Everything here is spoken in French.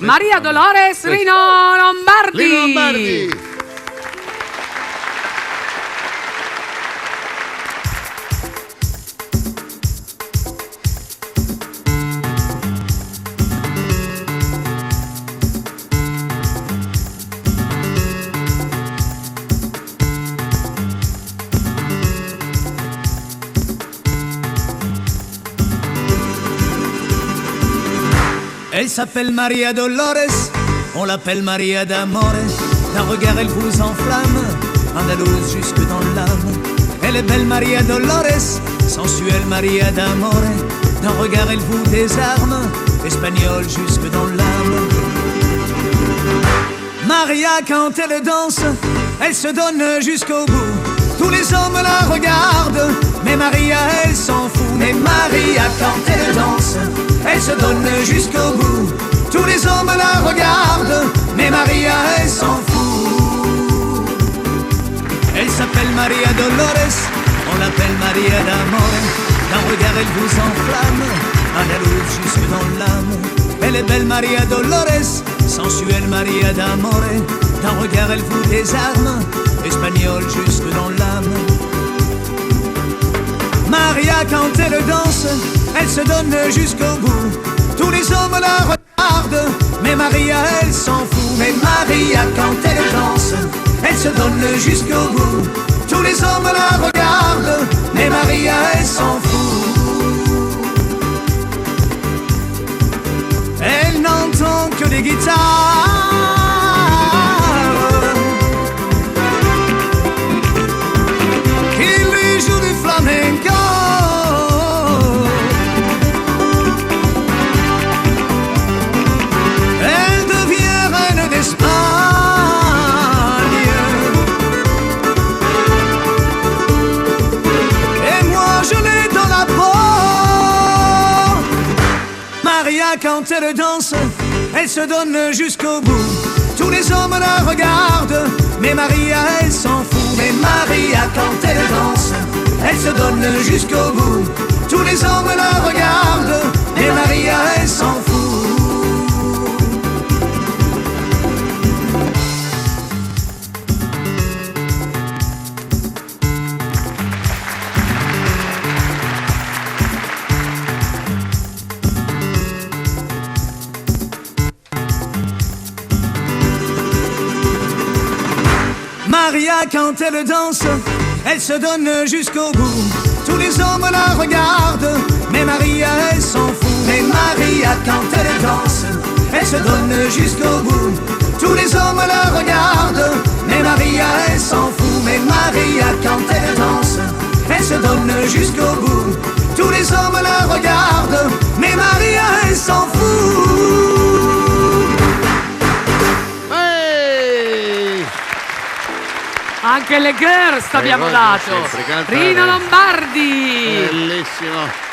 Maria Dolores Rino Lombardi. Rino Lombardi. Elle s'appelle Maria Dolores, on l'appelle Maria d'Amore. D'un regard elle vous enflamme, andalouse jusque dans l'âme. Elle est belle Maria Dolores, sensuelle Maria d'Amore. D'un regard elle vous désarme, espagnole jusque dans l'âme. Maria quand elle danse, elle se donne jusqu'au bout. Tous les hommes la regardent, mais Maria elle s'en fout. Mais Maria quand elle danse, elle se donne jusqu'au bout. Tous les hommes la regardent, mais Maria elle s'en fout. Elle s'appelle Maria Dolores, on l'appelle Maria d'Amore. D'un regard elle vous enflamme, andalouse jusque dans l'âme. Elle est belle Maria Dolores, sensuelle Maria d'Amore. D'un regard elle vous désarme, espagnole jusque dans l'âme. Maria quand elle danse, elle se donne jusqu'au bout. Tous les hommes la regardent, mais Maria elle s'en fout. Mais Maria quand elle danse, elle se donne jusqu'au bout. Tous les hommes la regardent, mais Maria elle s'en fout. Elle n'entend que des guitares qui lui jouent du flamenco. Quand elle danse, elle se donne jusqu'au bout. Tous les hommes la regardent, mais Maria elle s'en fout. Mais Maria quand elle danse, elle se donne jusqu'au bout. Tous les hommes la regardent, mais Maria elle s'en fout. Maria quand elle danse, elle se donne jusqu'au bout. Tous les hommes la regardent, mais Maria elle s'en fout. Mais Maria quand elle danse, elle se donne jusqu'au bout. Tous les hommes la regardent, mais Maria elle s'en fout. Mais Maria quand elle danse, elle se donne jusqu'au bout. Tous les hommes la regardent, mais Maria elle s'en fout. Anche le girls abbiamo dato. Rino Lombardi. Bellissimo.